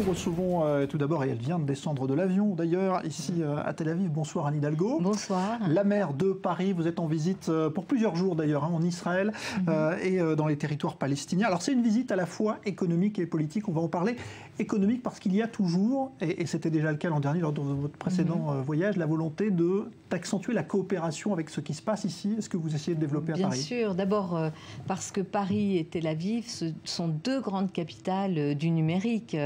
Nous recevons tout d'abord, et elle vient de descendre de l'avion d'ailleurs, ici à Tel Aviv. Bonsoir Anne Hidalgo. Bonsoir. La maire de Paris, vous êtes en visite pour plusieurs jours d'ailleurs en Israël et dans les territoires palestiniens. Alors c'est une visite à la fois économique et politique. On va en parler économique parce qu'il y a toujours, et c'était déjà le cas l'an dernier lors de votre précédent voyage, la volonté d'accentuer la coopération avec ce qui se passe ici. Est-ce que vous essayez de développer à Paris? Bien sûr. D'abord parce que Paris et Tel Aviv sont deux grandes capitales du numérique.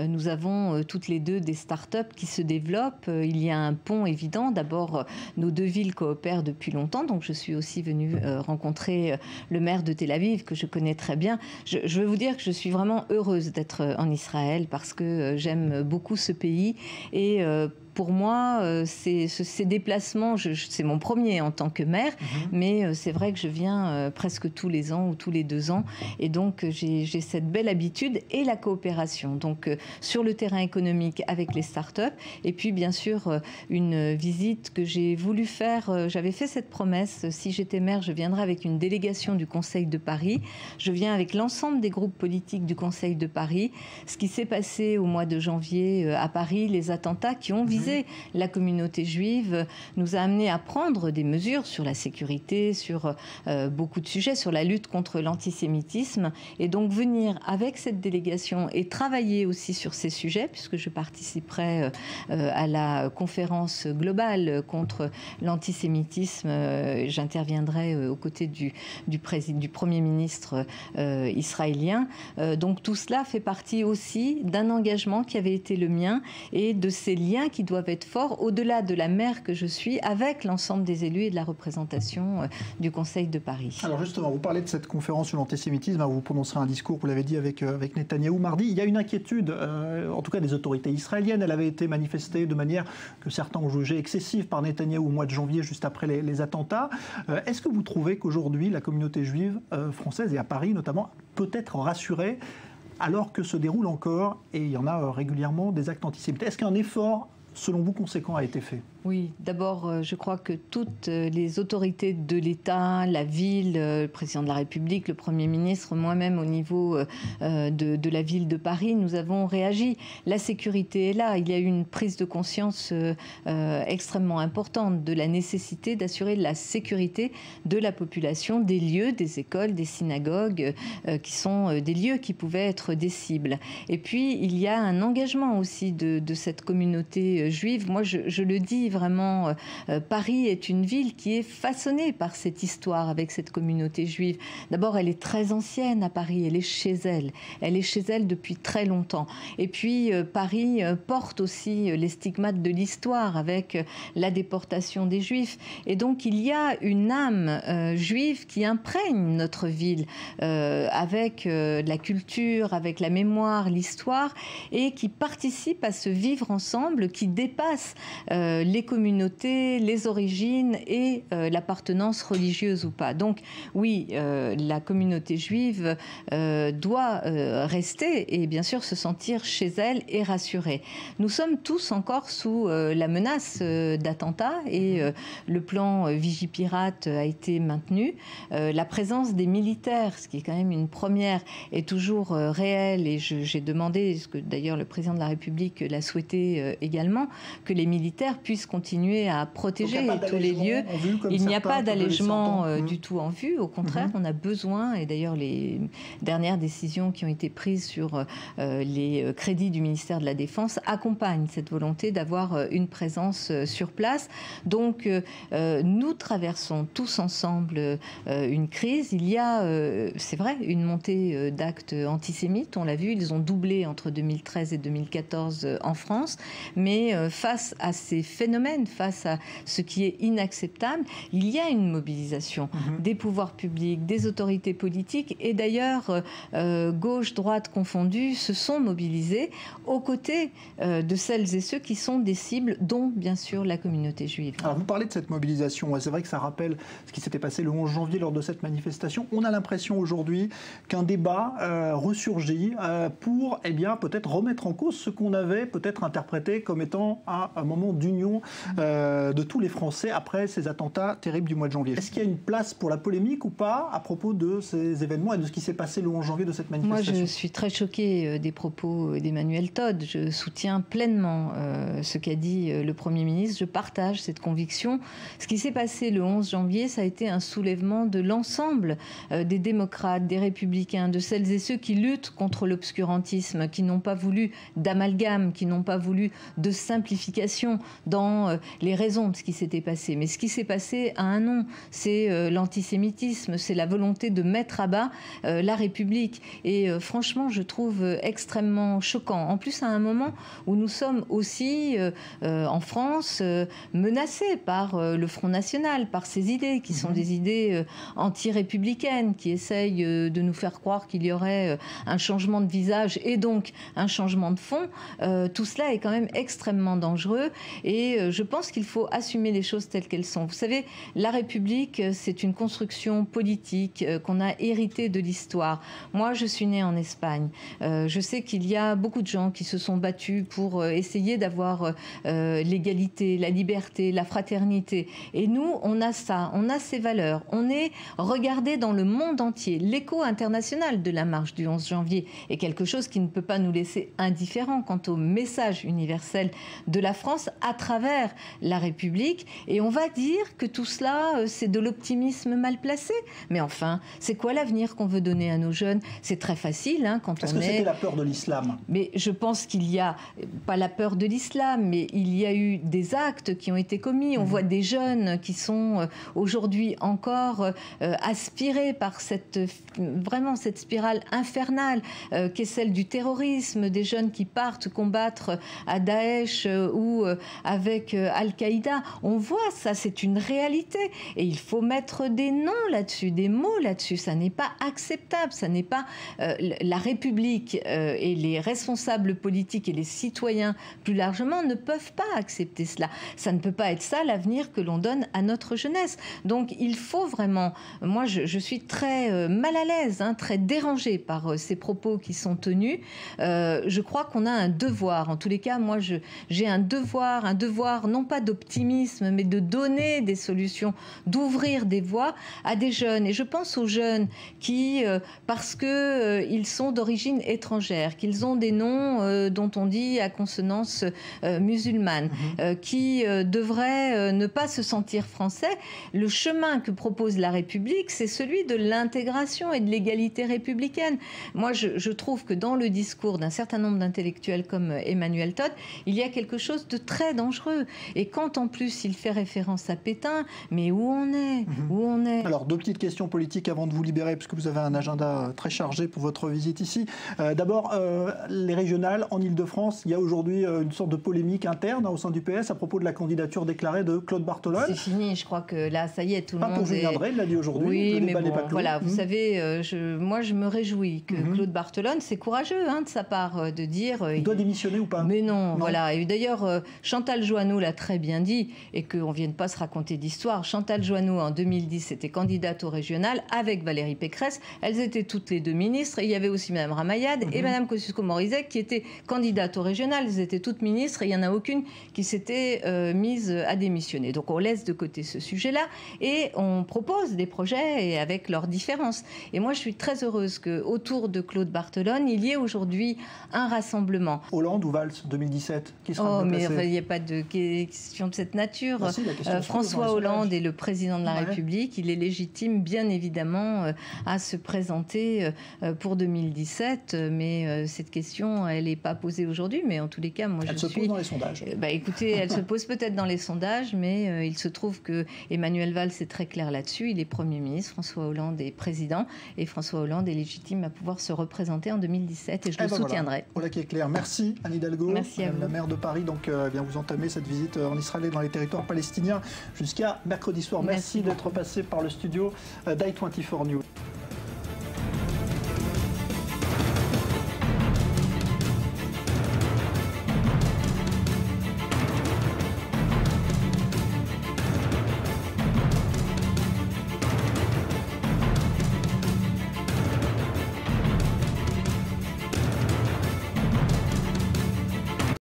Nous avons toutes les deux des start-up qui se développent. Il y a un pont évident. D'abord, nos deux villes coopèrent depuis longtemps. Donc, je suis aussi venue rencontrer le maire de Tel Aviv, que je connais très bien. Je veux vous dire que je suis vraiment heureuse d'être en Israël parce que j'aime beaucoup ce pays. Et pour moi, ces déplacements, c'est mon premier en tant que maire, mais c'est vrai que je viens presque tous les ans ou tous les 2 ans. Et donc, j'ai cette belle habitude et la coopération. Donc, sur le terrain économique avec les startups. Et puis, bien sûr, une visite que j'ai voulu faire. J'avais fait cette promesse. Si j'étais maire, je viendrais avec une délégation du Conseil de Paris. Je viens avec l'ensemble des groupes politiques du Conseil de Paris. Ce qui s'est passé au mois de janvier à Paris, les attentats qui ont visé la communauté juive, nous a amené à prendre des mesures sur la sécurité, sur beaucoup de sujets, sur la lutte contre l'antisémitisme. Et donc venir avec cette délégation et travailler aussi sur ces sujets, puisque je participerai à la conférence globale contre l'antisémitisme. J'interviendrai aux côtés du Premier ministre israélien. Donc tout cela fait partie aussi d'un engagement qui avait été le mien et de ces liens qui doivent être forts au-delà de la maire que je suis avec l'ensemble des élus et de la représentation du Conseil de Paris. Alors justement, vous parlez de cette conférence sur l'antisémitisme, vous prononcerez un discours, vous l'avez dit, avec Netanyahou mardi. Il y a une inquiétude, en tout cas des autorités israéliennes. Elle avait été manifestée de manière que certains ont jugée excessive par Netanyahou au mois de janvier, juste après les attentats. Est-ce que vous trouvez qu'aujourd'hui, la communauté juive française, et à Paris notamment, peut être rassurée alors que se déroulent encore, et il y en a régulièrement, des actes antisémites? Est-ce qu'un effort, selon vous, conséquent a été fait? Oui, d'abord, je crois que toutes les autorités de l'État, la ville, le président de la République, le Premier ministre, moi-même au niveau de la ville de Paris, nous avons réagi. La sécurité est là. Il y a eu une prise de conscience extrêmement importante de la nécessité d'assurer la sécurité de la population, des lieux, des écoles, des synagogues, qui sont des lieux qui pouvaient être des cibles. Et puis, il y a un engagement aussi de cette communauté juive. Moi, je le dis vraiment, Paris est une ville qui est façonnée par cette histoire avec cette communauté juive. D'abord, elle est très ancienne à Paris, elle est chez elle. Elle est chez elle depuis très longtemps. Et puis, Paris porte aussi les stigmates de l'histoire avec la déportation des Juifs. Et donc, il y a une âme juive qui imprègne notre ville avec la culture, avec la mémoire, l'histoire, et qui participe à ce vivre ensemble qui dépasse les communautés, les origines et l'appartenance religieuse ou pas. Donc oui, la communauté juive doit rester et bien sûr se sentir chez elle et rassurée. Nous sommes tous encore sous la menace d'attentats et le plan Vigipirate a été maintenu. La présence des militaires, ce qui est quand même une première, est toujours réelle et j'ai demandé, ce que d'ailleurs le président de la République l'a souhaité également, que les militaires puissent continuer à protéger tous les lieux. Il n'y a pas d'allègement du tout en vue. Au contraire, on a besoin, et d'ailleurs les dernières décisions qui ont été prises sur les crédits du ministère de la Défense accompagnent cette volonté d'avoir une présence sur place. Donc nous traversons tous ensemble une crise. Il y a, c'est vrai, une montée d'actes antisémites. On l'a vu, ils ont doublé entre 2013 et 2014 en France. Mais face à ces phénomènes, face à ce qui est inacceptable, il y a une mobilisation des pouvoirs publics, des autorités politiques et d'ailleurs gauche, droite confondues se sont mobilisés aux côtés de celles et ceux qui sont des cibles, dont bien sûr la communauté juive. Alors vous parlez de cette mobilisation, c'est vrai que ça rappelle ce qui s'était passé le 11 janvier lors de cette manifestation. On a l'impression aujourd'hui qu'un débat ressurgit pour peut-être remettre en cause ce qu'on avait peut-être interprété comme étant un moment d'union de tous les Français après ces attentats terribles du mois de janvier. Est-ce qu'il y a une place pour la polémique ou pas à propos de ces événements et de ce qui s'est passé le 11 janvier de cette manifestation? Moi, je suis très choquée des propos d'Emmanuel Todd. Je soutiens pleinement ce qu'a dit le Premier ministre. Je partage cette conviction. Ce qui s'est passé le 11 janvier, ça a été un soulèvement de l'ensemble des démocrates, des républicains, de celles et ceux qui luttent contre l'obscurantisme, qui n'ont pas voulu d'amalgame, qui n'ont pas voulu de simplification dans les raisons de ce qui s'était passé. Mais ce qui s'est passé a un nom, c'est l'antisémitisme, c'est la volonté de mettre à bas la République. Et franchement, je trouve extrêmement choquant. En plus, à un moment où nous sommes aussi, en France, menacés par le Front National, par ces idées qui sont des idées anti-républicaines, qui essayent de nous faire croire qu'il y aurait un changement de visage et donc un changement de fond. Tout cela est quand même extrêmement dangereux et je pense qu'il faut assumer les choses telles qu'elles sont. Vous savez, la République, c'est une construction politique qu'on a héritée de l'histoire. Moi, je suis née en Espagne. Je sais qu'il y a beaucoup de gens qui se sont battus pour essayer d'avoir l'égalité, la liberté, la fraternité. Et nous, on a ça, on a ces valeurs. On est regardé dans le monde entier. L'écho international de la marche du 11 janvier est quelque chose qui ne peut pas nous laisser indifférents quant au message universel de la France à travers la République. Et on va dire que tout cela, c'est de l'optimisme mal placé. Mais enfin, c'est quoi l'avenir qu'on veut donner à nos jeunes? C'est très facile quand on est... Est-ce que c'était la peur de l'islam? Mais je pense qu'il y a, pas la peur de l'islam, mais il y a eu des actes qui ont été commis. On voit des jeunes qui sont aujourd'hui encore aspirés par vraiment cette spirale infernale qu'est celle du terrorisme, des jeunes qui partent combattre à Daesh ou avec Al-Qaïda. On voit ça, c'est une réalité. Et il faut mettre des noms là-dessus, des mots là-dessus. Ça n'est pas acceptable, ça n'est pas... la République et les responsables politiques et les citoyens plus largement ne peuvent pas accepter cela. Ça ne peut pas être ça l'avenir que l'on donne à notre jeunesse. Donc il faut vraiment... Moi, je suis très mal à l'aise, très dérangée par ces propos qui sont tenus. Je crois qu'on a un devoir. En tous les cas, moi, j'ai un devoir non pas d'optimisme, mais de donner des solutions, d'ouvrir des voies à des jeunes. Et je pense aux jeunes qui, parce que ils sont d'origine étrangère, qu'ils ont des noms dont on dit à consonance musulmane, qui devraient ne pas se sentir français. Le chemin que propose la République, c'est celui de l'intégration et de l'égalité républicaine. Moi, je trouve que dans le discours d'un certain nombre d'intellectuels comme Emmanuel Todd, il y a quelque chose de très dangereux. Et quand en plus il fait référence à Pétain, mais où on est? Où on est? Alors, deux petites questions politiques avant de vous libérer, puisque vous avez un agenda très chargé pour votre visite ici. D'abord, les régionales en Ile-de-France, il y a aujourd'hui une sorte de polémique interne au sein du PS à propos de la candidature déclarée de Claude Barthelone. C'est fini, je crois que là, ça y est, tout le monde Pas pour Julien Drey, il l'a dit aujourd'hui. Oui, mais bon, voilà, vous savez, moi je me réjouis que Claude Barthelone, c'est courageux de sa part de dire... il doit démissionner ou pas? Mais non, voilà. Et d'ailleurs, Chantal Joanneau l'a très bien dit, et qu'on ne vienne pas se raconter d'histoire. Chantal Joanneau, en 2010, était candidate au régional avec Valérie Pécresse. Elles étaient toutes les deux ministres. Et il y avait aussi Mme Ramayad et Mme Kosciusko-Morizet qui étaient candidates au régional. Elles étaient toutes ministres et il n'y en a aucune qui s'était mise à démissionner. Donc on laisse de côté ce sujet-là et on propose des projets et avec leurs différences. Et moi, je suis très heureuse qu'autour de Claude Barthelone, il y ait aujourd'hui un rassemblement. Hollande ou Valls 2017 qui sera Oh, mais il n'y a pas de question de cette nature. Ah, si, François Hollande est le président de la République. Il est légitime, bien évidemment, à se présenter pour 2017. Mais cette question, elle n'est pas posée aujourd'hui. Mais en tous les cas, moi, elle se pose dans les sondages. Écoutez, elle se pose peut-être dans les sondages, mais il se trouve que Emmanuel Valls est très clair là-dessus. Il est Premier ministre, François Hollande est président. Et François Hollande est légitime à pouvoir se représenter en 2017. Et je le soutiendrai. Voilà qui est clair. Merci Anne Hidalgo, Merci à vous. La maire de Paris. Donc, vous entamez cette visite en Israël et dans les territoires palestiniens jusqu'à mercredi soir. Merci d'être passé par le studio d'i24 News.